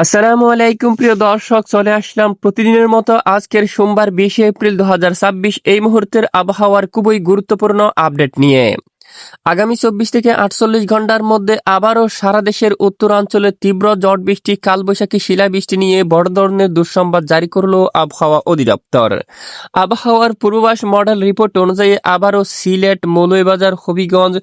আসসালামু আলাইকুম প্রিয় দর্শক, চলে আসলাম প্রতিদিনের মতো আজকের সোমবার 20 এপ্রিল 2026 এই মুহূর্তের আবহাওয়ার খুবই গুরুত্বপূর্ণ আপডেট নিয়ে। আগামী 24 থেকে 48 ঘন্টার মধ্যে আবারও সারা দেশের উত্তরাঞ্চলে তীব্র ঝড় বৃষ্টি, কালবৈশাখী শিলাবৃষ্টি নিয়ে বড় ধরনের দুঃসংবাদ জারি করল আবহাওয়া অধিদপ্তর। আবহাওয়ার পূর্বাভাস মডেল রিপোর্ট অনুযায়ী আবারও সিলেট, মৌলভীবাজার, হবিগঞ্জ,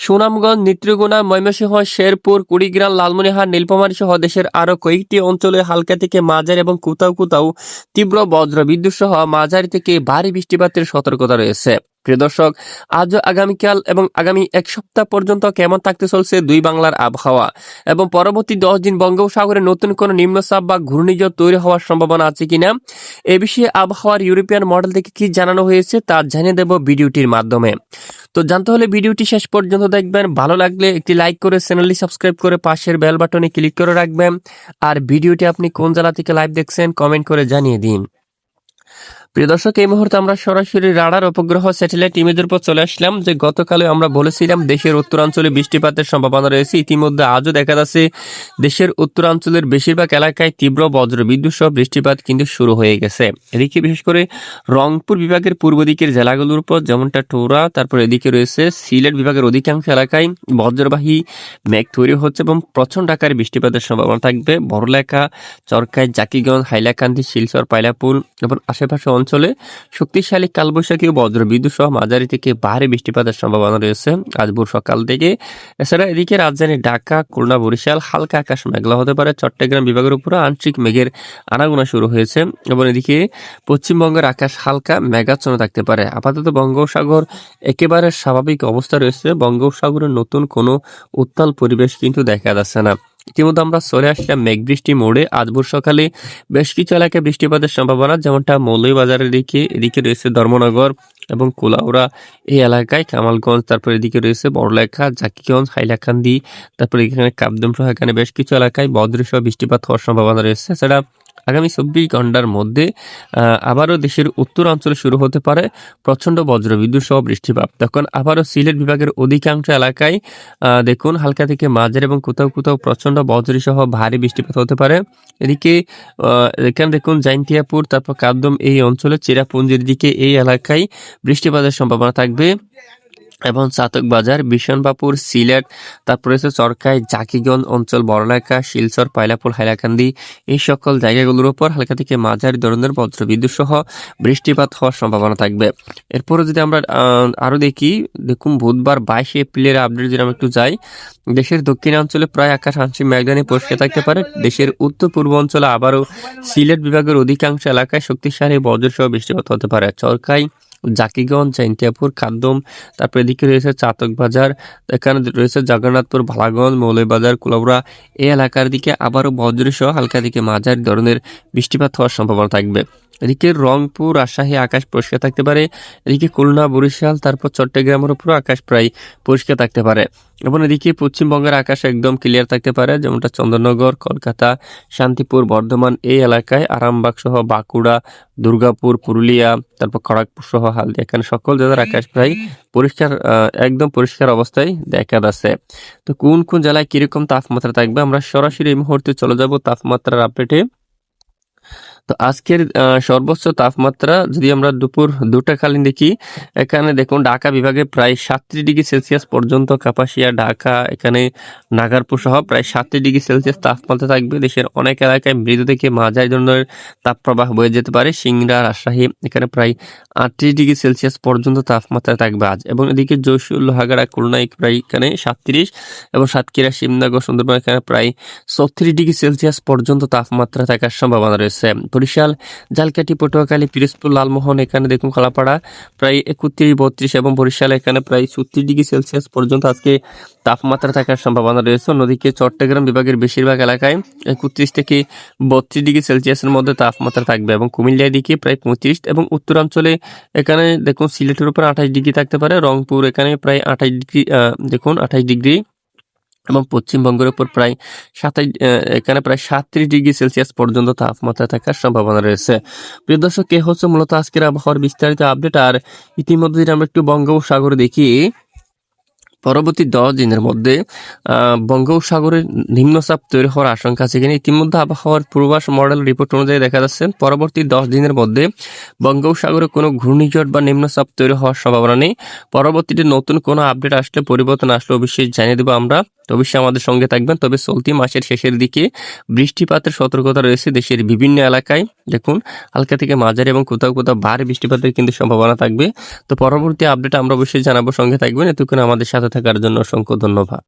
সুনামগঞ্জ, নেত্রকোনা, ময়মনসিংহ, শেরপুর, কুড়িগ্রাম, লালমনিরহাট, নীলফামারী সহ দেশের আরও কয়েকটি অঞ্চলে হালকা থেকে মাঝারি এবং কোথাও কোথাও তীব্র বজ্রবিদ্যুৎ সহ মাঝারি থেকে ভারী বৃষ্টিপাতের সতর্কতা রয়েছে। প্রিয় দর্শক, আজও আগামীকাল এবং আগামী এক সপ্তাহ পর্যন্ত কেমন থাকতে চলছে দুই বাংলার আবহাওয়া এবং পরবর্তী 10 দিন বঙ্গোপসাগরে নতুন কোনো নিম্নচাপ বা ঘূর্ণিঝড় তৈরি হওয়ার সম্ভাবনা আছে কিনা, এ বিষয়ে আবহাওয়ার ইউরোপিয়ান মডেল থেকে কি জানানো হয়েছে তা জানিয়ে দেব ভিডিওটির মাধ্যমে। তো জানতে হলে ভিডিওটি শেষ পর্যন্ত দেখবেন। ভালো লাগলে একটি লাইক করে চ্যানেলটি সাবস্ক্রাইব করে পাশের বেল বাটনে ক্লিক করে রাখবেন। আর ভিডিওটি আপনি কোন জেলা থেকে লাইভ দেখছেন কমেন্ট করে জানিয়ে দিন। প্রিয় দর্শক, এই মুহূর্তে আমরা সরাসরি রাডার উপগ্রহ স্যাটেলাইট ইমেজের উপর চলে আসলাম। যে গতকালে আমরা বলেছিলাম দেশের উত্তরাঞ্চলে বৃষ্টিপাতের সম্ভাবনা রয়েছে। ইতিমধ্যে আজও দেখা যাচ্ছে দেশের উত্তরাঞ্চলের বেশিরভাগ এলাকায় তীব্র বজ্রবিদ্যুৎ সহ বৃষ্টিপাত কিন্তু শুরু হয়ে গেছে। এদিকে বিশেষ করে রংপুর বিভাগের পূর্ব দিকের জেলাগুলোর উপর, যেমনটা টোরা, তারপর এদিকে রয়েছে সিলেট বিভাগের অধিকাংশ এলাকায় বজ্রবাহী মেঘ তৈরি হচ্ছে এবং প্রচণ্ড আকারে বৃষ্টিপাতের সম্ভাবনা থাকবে। বড়লেখা, চরকায়, জাকিগঞ্জ, হাইলাকান্দি, শিলচর, পাইলাপুল এবং আশেপাশে অঞ্চলে শক্তিশালী কালবৈশাখী ও বজ্রবিদ্যুৎ সহ মাঝারি থেকে ভারী বৃষ্টিপাতের সম্ভাবনা রয়েছে আজ ভোর সকাল থেকে। এছাড়া এদিকে রাজধানী ঢাকা, খুলনা, বরিশাল হালকা আকাশ মেঘলা হতে পারে। চট্টগ্রাম বিভাগের উপর আংশিক মেঘের আনাগোনা শুরু হয়েছে এবং এদিকে পশ্চিমবঙ্গের আকাশ হালকা মেঘাচ্ছন্ন থাকতে পারে। আপাতত বঙ্গোপসাগর একেবারে স্বাভাবিক অবস্থা রয়েছে। বঙ্গোপসাগরের নতুন কোনো উত্তাল পরিবেশ কিন্তু দেখা যাচ্ছে না। ইতিমধ্যে আমরা চলে আসলাম মেঘবৃষ্টি মোড়ে। আজ ভোর সকালে বেশ কিছু এলাকায় বৃষ্টিপাতের সম্ভাবনা, যেমনটা মৌলভীবাজারের এদিকে রয়েছে ধর্মনগর এবং কুলাউড়া এই এলাকায়, কামালগঞ্জ, তারপর এদিকে রয়েছে বড়লেখা, জাকিগঞ্জ, হাইলাকান্দি, তারপর এখানে কাবদম সহ এখানে বেশ কিছু এলাকায় বজ্রসহ বৃষ্টিপাত হওয়ার সম্ভাবনা রয়েছে। এছাড়া আগামী 24 ঘন্টার মধ্যে আবারও দেশের উত্তরাঞ্চলে শুরু হতে পারে প্রচণ্ড বজ্রবিদ্যুৎ সহ বৃষ্টিপাত। তখন আবারও সিলেট বিভাগের অধিকাংশ এলাকায় দেখুন হালকা থেকে মাঝারি এবং কোথাও কোথাও প্রচণ্ড বজ্র সহ ভারী বৃষ্টিপাত হতে পারে। এদিকে এখানে দেখুন জাইন্তিয়াপুর, তারপর কাবদম এই অঞ্চলে, চেরাপুঞ্জির দিকে এই এলাকায় বৃষ্টিপাতের সম্ভাবনা থাকবে এবং চাতকবাজার, বিশনবাপুর, সিলেট, তারপরে হচ্ছে চরকায়, জাকিগঞ্জ অঞ্চল, বড়লেখা, শিলচর, পাইলাপুর, হাইলাকান্দি এই সকল জায়গাগুলোর উপর হালকা থেকে মাঝারি ধরনের বজ্রবিদ্যুৎ সহ বৃষ্টিপাত হওয়ার সম্ভাবনা থাকবে। এরপরে যদি আমরা আরো দেখুন বুধবার 22 এপ্রিলের আপডেট যদি আমরা একটু যাই, দেশের দক্ষিণাঞ্চলে প্রায় আকাশ আংশিক মেঘাচ্ছন্ন পরিষ্কার থাকতে পারে। দেশের উত্তর পূর্ব অঞ্চলে আবারও সিলেট বিভাগের অধিকাংশ এলাকায় শক্তিশালী বজ্রসহ বৃষ্টিপাত হতে পারে। চরকায়, জাকিগঞ্জ, জাইন্তিয়াপুর, কাদ্দম, তারপর এদিকে রয়েছে চাতকবাজার, এখানে রয়েছে জগন্নাথপুর, ভালাগঞ্জ, মৌলভীবাজার, কুলাউড়া এই এলাকার দিকে আবারও বজ্রসহ হালকা থেকে মাঝারি ধরনের বৃষ্টিপাত হওয়ার সম্ভাবনা থাকবে। এদিকে রংপুর, রাজশাহী আকাশ পরিষ্কার থাকতে পারে। এদিকে খুলনা, বরিশাল, তারপর চট্টগ্রামের উপর আকাশ প্রায় পরিষ্কার থাকতে পারে এবং এদিকে পশ্চিমবঙ্গের আকাশ একদম ক্লিয়ার থাকতে পারে, যেমনটা চন্দননগর, কলকাতা, শান্তিপুর, বর্ধমান এই এলাকায়, আরামবাগ সহ বাঁকুড়া, দুর্গাপুর, পুরুলিয়া, তারপর খড়গপুর সহ হালদি এখানে সকল জায়গার আকাশ প্রায় পরিষ্কার, একদম পরিষ্কার অবস্থায় দেখা যাচ্ছে। তো কোন কোন জেলায় কিরকম তাপমাত্রা থাকবে আমরা সরাসরি এই মুহূর্তে চলে যাব তাপমাত্রার আপডেটে। তো আজকের সর্বোচ্চ তাপমাত্রা যদি আমরা দুপুর 2টাকালীন দেখি, এখানে দেখুন ঢাকা বিভাগে প্রায় 37 ডিগ্রি সেলসিয়াস পর্যন্ত, কাপাসিয়া, ঢাকা, এখানে নাগারপুর সহ প্রায় 37 ডিগ্রি সেলসিয়াস তাপমাত্রা থাকবে। দেশের অনেক এলাকায় মৃদু থেকে মাঝারি ধরনের তাপপ্রবাহ বয়ে যেতে পারে। সিংড়া, রাজশাহী এখানে প্রায় 38 ডিগ্রি সেলসিয়াস পর্যন্ত তাপমাত্রা থাকবে আজ। এবং এদিকে যশোর, লোহাগাড়া, খুলনা প্রায় এখানে 37 এবং সাতক্ষীরা, শিবনগর, সুন্দরবন এখানে প্রায় 34 ডিগ্রি সেলসিয়াস পর্যন্ত তাপমাত্রা থাকার সম্ভাবনা রয়েছে। বরিশাল, ঝালকাঠি, পটুয়াখালী, পিরোজপুর, লালমোহন এখানে দেখুন খোলাপাড়া প্রায় 31-32 এবং বরিশাল এখানে প্রায় 36 ডিগ্রি সেলসিয়াস পর্যন্ত আজকে তাপমাত্রা থাকার সম্ভাবনা রয়েছে। অন্যদিকে চট্টগ্রাম বিভাগের বেশিরভাগ এলাকায় 31 থেকে 32 ডিগ্রি সেলসিয়াসের মধ্যে তাপমাত্রা থাকবে এবং কুমিল্লার দিকে প্রায় 35 এবং উত্তরাঞ্চলে এখানে দেখুন সিলেটের উপর 28 ডিগ্রি থাকতে পারে। রংপুর এখানে প্রায় 28 ডিগ্রি, দেখুন 28 ডিগ্রি এবং পশ্চিমবঙ্গের উপর প্রায় 27, এখানে প্রায় 37 ডিগ্রি সেলসিয়াস পর্যন্ত তাপমাত্রা থাকার সম্ভাবনা রয়েছে। প্রিয় দর্শক, এ হচ্ছে মূলত আজকের আবহাওয়ার বিস্তারিত আপডেট। আর ইতিমধ্যে আমরা একটু বঙ্গোপসাগরে দেখি, পরবর্তী 10 দিনের মধ্যে বঙ্গোপসাগরে নিম্নচাপ তৈরি হওয়ার আশঙ্কা আছে কিনা। ইতিমধ্যে আবহাওয়ার পূর্বাভাস মডেল রিপোর্ট অনুযায়ী দেখা যাচ্ছে পরবর্তী 10 দিনের মধ্যে বঙ্গোপসাগরে কোনো ঘূর্ণিঝড় বা নিম্নচাপ তৈরি হওয়ার সম্ভাবনা নেই। পরবর্তীতে নতুন কোনো আপডেট আসলে, পরিবর্তন আসলে অবশ্যই জানিয়ে দেবো আমরা। অবশ্যই আমাদের সঙ্গে থাকবেন। তবে চলতি মাসের শেষের দিকে বৃষ্টিপাতের সতর্কতা রয়েছে দেশের বিভিন্ন এলাকায়। দেখুন, হালকা থেকে মাঝারি এবং কোথাও কোথাও ভারী বৃষ্টিপাতের কিন্তু সম্ভাবনা থাকবে। তো পরবর্তী আপডেট আমরা অবশ্যই জানাবো, সঙ্গে থাকবেন। এতক্ষণ আমাদের সাথে থাকার জন্য অসংখ্য ধন্যবাদ।